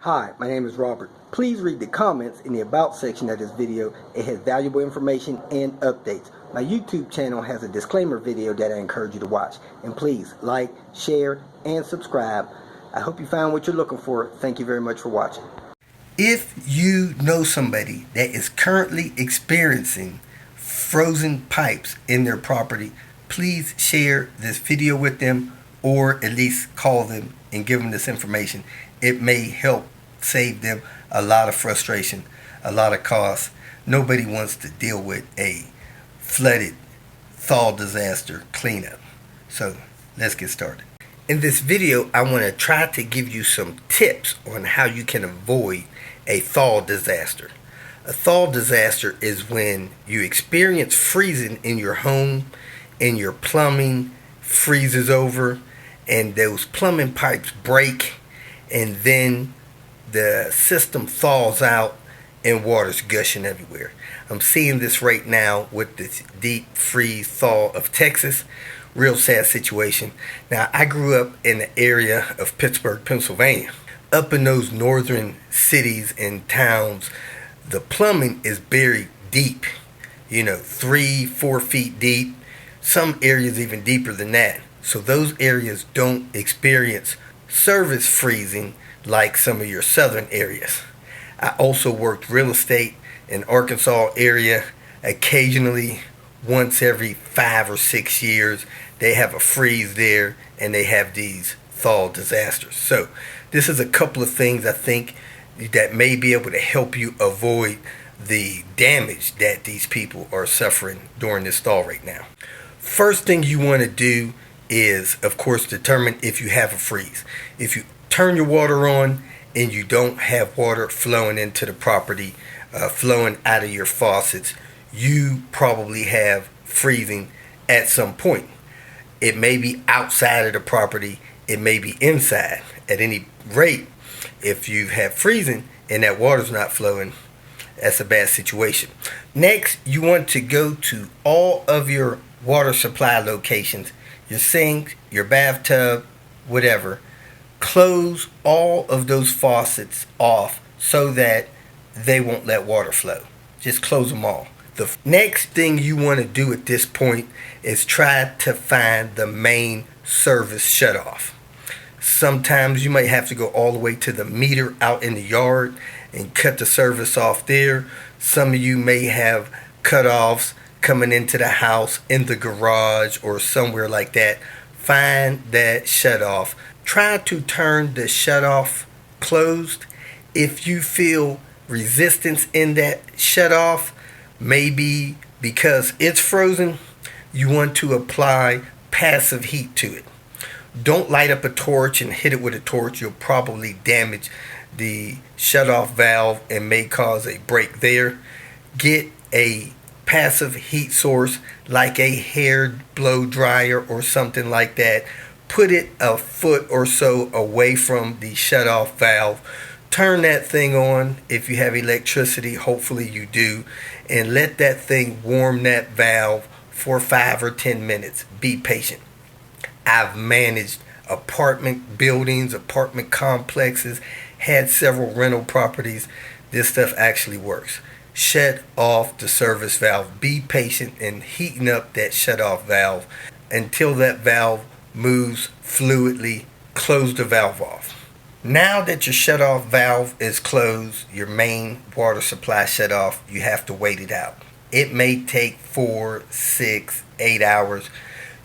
Hi, my name is Robert. Please read the comments in the About section of this video. It has valuable information and updates. My YouTube channel has a disclaimer video that I encourage you to watch. And please like, share, and subscribe. I hope you found what you're looking for. Thank you very much for watching. If you know somebody that is currently experiencing frozen pipes in their property, please share this video with them, or at least call them and give them this information. It may help save them a lot of frustration, a lot of costs. Nobody wants to deal with a flooded thaw disaster cleanup. So let's get started. In this video, I want to try to give you some tips on how you can avoid a thaw disaster. A thaw disaster is when you experience freezing in your home and your plumbing freezes over and those plumbing pipes break, and then the system thaws out and water's gushing everywhere. I'm seeing this right now with this deep freeze thaw of Texas. Real sad situation. Now, I grew up in the area of Pittsburgh, Pennsylvania. Up in those northern cities and towns, the plumbing is buried deep, 3-4 feet deep. Some areas even deeper than that. So those areas don't experience service freezing like some of your southern areas. I also worked real estate in Arkansas area. Occasionally, once every 5 or 6 years, they have a freeze there and they have these thaw disasters. So this is a couple of things I think that may be able to help you avoid the damage that these people are suffering during this thaw right now. First thing you want to do is, of course, determine if you have a freeze. If you turn your water on and you don't have water flowing into the property, flowing out of your faucets, you probably have freezing at some point. It may be outside of the property, it may be inside. At any rate, if you have freezing and that water's not flowing, that's a bad situation. Next, you want to go to all of your water supply locations, your sink, your bathtub, whatever. Close all of those faucets off so that they won't let water flow. Just close them all. The next thing you want to do at this point is try to find the main service shutoff. Sometimes you might have to go all the way to the meter out in the yard and cut the service off there. Some of you may have cutoffs coming into the house, in the garage, or somewhere like that. Find that shutoff. Try to turn the shutoff closed. If you feel resistance in that shutoff, maybe because it's frozen, you want to apply passive heat to it. Don't light up a torch and hit it with a torch. You'll probably damage the shutoff valve and may cause a break there. Get a passive heat source like a hair blow dryer or something like that. Put it a foot or so away from the shutoff valve. Turn that thing on if you have electricity. Hopefully you do. And let that thing warm that valve for 5 or 10 minutes. Be patient. I've managed apartment buildings, apartment complexes, had several rental properties. This stuff actually works. Shut off the service valve. Be patient in heating up that shut-off valve until that valve moves fluidly. Close the valve off. Now that your shut-off valve is closed, your main water supply shut off, you have to wait it out. It may take 4, 6, 8 hours.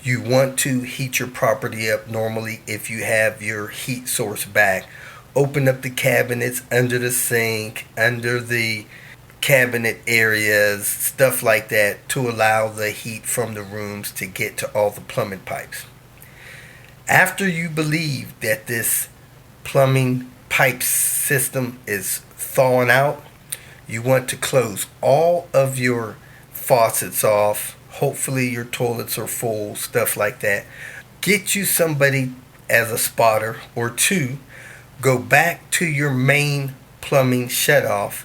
You want to heat your property up normally if you have your heat source back. Open up the cabinets under the sink, under the cabinet areas, stuff like that, to allow the heat from the rooms to get to all the plumbing pipes. After you believe that this plumbing pipe system is thawing out, you want to close all of your faucets off. Hopefully your toilets are full, stuff like that. Get you somebody as a spotter or two. Go back to your main plumbing shutoff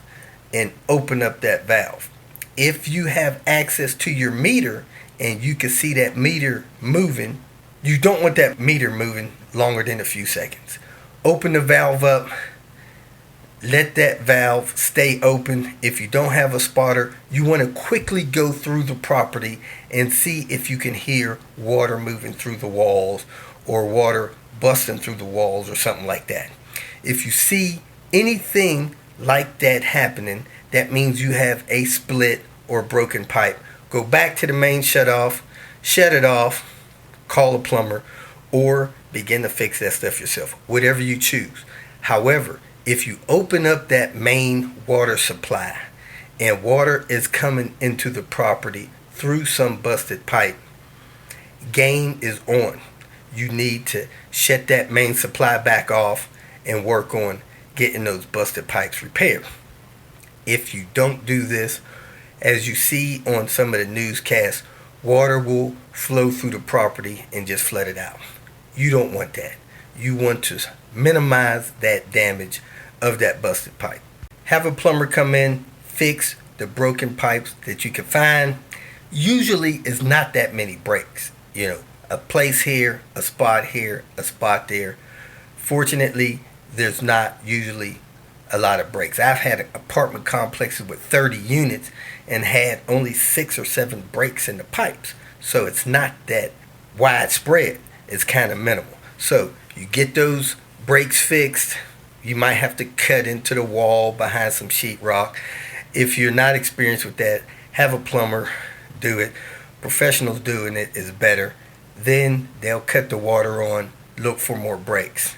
and open up that valve. If you have access to your meter and you can see that meter moving, you don't want that meter moving longer than a few seconds. Open the valve up, let that valve stay open. If you don't have a spotter, you want to quickly go through the property and see if you can hear water moving through the walls or water busting through the walls or something like that. If you see anything like that happening, that means you have a split or broken pipe. Go back to the main shutoff, shut it off, call a plumber, or begin to fix that stuff yourself, whatever you choose. However, if you open up that main water supply and water is coming into the property through some busted pipe, game is on. You need to shut that main supply back off and work on getting those busted pipes repaired. If you don't do this, as you see on some of the newscasts, water will flow through the property and just flood it out. You don't want that. You want to minimize that damage of that busted pipe. Have a plumber come in, fix the broken pipes that you can find. Usually it's not that many breaks. A place here, a spot there. Fortunately, there's not usually a lot of breaks. I've had apartment complexes with 30 units and had only 6 or 7 breaks in the pipes. So it's not that widespread. It's kind of minimal. So you get those breaks fixed. You might have to cut into the wall behind some sheetrock. If you're not experienced with that, have a plumber do it. Professionals doing it is better. Then they'll cut the water on, look for more breaks.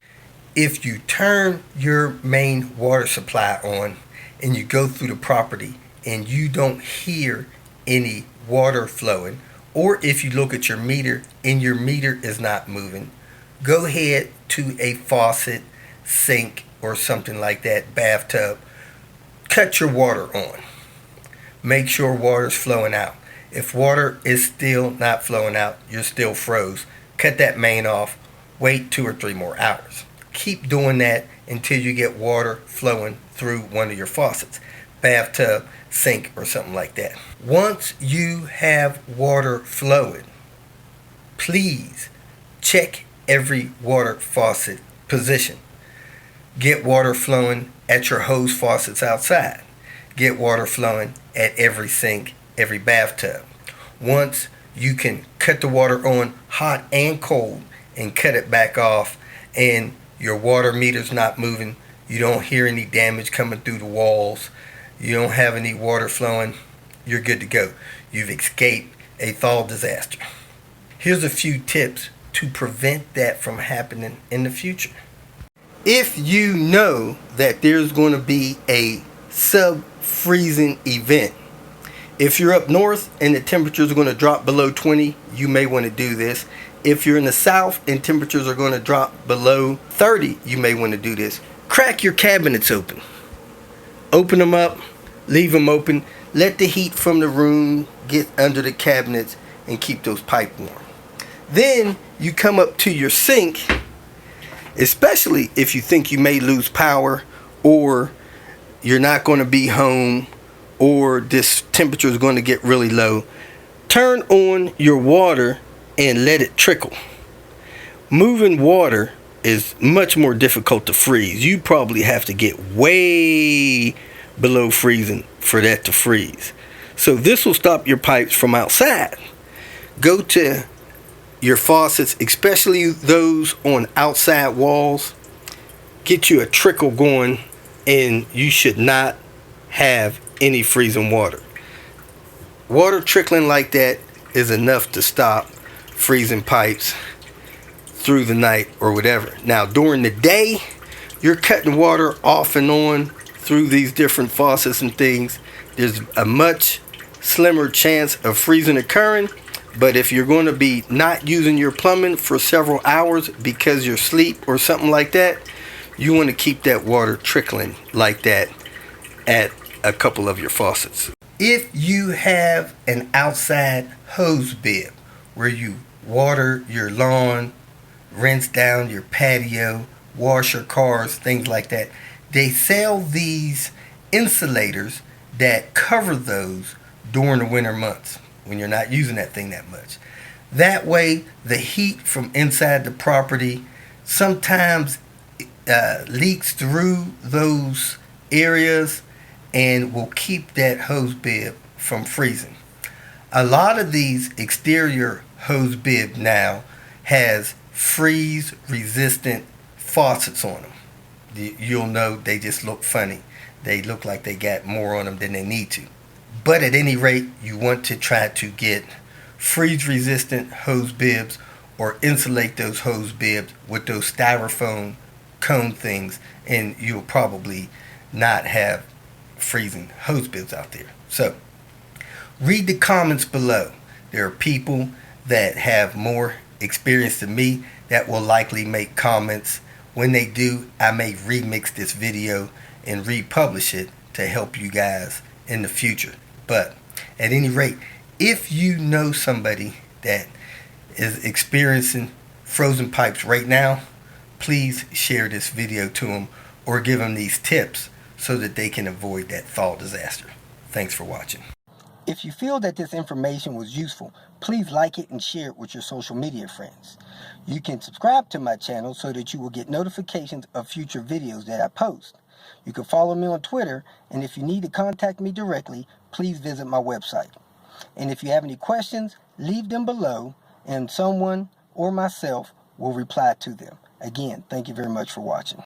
If you turn your main water supply on and you go through the property and you don't hear any water flowing, or if you look at your meter and your meter is not moving, go ahead to a faucet, sink, or something like that, bathtub. Cut your water on. Make sure water's flowing out. If water is still not flowing out, you're still froze, cut that main off, wait 2 or 3 more hours. Keep doing that until you get water flowing through one of your faucets, bathtub, sink, or something like that. Once you have water flowing, please check every water faucet position. Get water flowing at your hose faucets outside. Get water flowing at every sink, every bathtub. Once you can cut the water on hot and cold and cut it back off, and your water meter's not moving, you don't hear any damage coming through the walls, you don't have any water flowing, you're good to go. You've escaped a thaw disaster. Here's a few tips to prevent that from happening in the future. If you know that there's going to be a sub-freezing event, if you're up north and the temperatures are going to drop below 20, you may want to do this. If you're in the south and temperatures are going to drop below 30, you may want to do this. Crack your cabinets open. Open them up, leave them open. Let the heat from the room get under the cabinets and keep those pipes warm. Then you come up to your sink, especially if you think you may lose power or you're not going to be home or this temperature is going to get really low. Turn on your water and let it trickle. Moving water is much more difficult to freeze. You probably have to get way below freezing for that to freeze. So this will stop your pipes from outside. Go to your faucets, especially those on outside walls. Get you a trickle going, and you should not have any freezing water. Water trickling like that is enough to stop freezing pipes through the night or whatever. Now during the day, you're cutting water off and on through these different faucets and things. There's a much slimmer chance of freezing occurring. But if you're going to be not using your plumbing for several hours because you're asleep or something like that, you want to keep that water trickling like that at a couple of your faucets. If you have an outside hose bib where you water your lawn, rinse down your patio, wash your cars, things like that, they sell these insulators that cover those during the winter months when you're not using that thing that much. That way, the heat from inside the property sometimes leaks through those areas and will keep that hose bib from freezing. A lot of these exterior hose bib now has freeze resistant faucets on them. You'll know they just look funny. They look like they got more on them than they need to. But at any rate, you want to try to get freeze resistant hose bibs or insulate those hose bibs with those styrofoam cone things, and you'll probably not have freezing hose bibs out there. So read the comments below. There are people that have more experience than me that will likely make comments. When they do, I may remix this video and republish it to help you guys in the future. But at any rate, if you know somebody that is experiencing frozen pipes right now, please share this video to them or give them these tips so that they can avoid that thaw disaster. Thanks for watching. If you feel that this information was useful, please like it and share it with your social media friends. You can subscribe to my channel so that you will get notifications of future videos that I post. You can follow me on Twitter, and if you need to contact me directly, please visit my website. And if you have any questions, leave them below, and someone or myself will reply to them. Again, thank you very much for watching.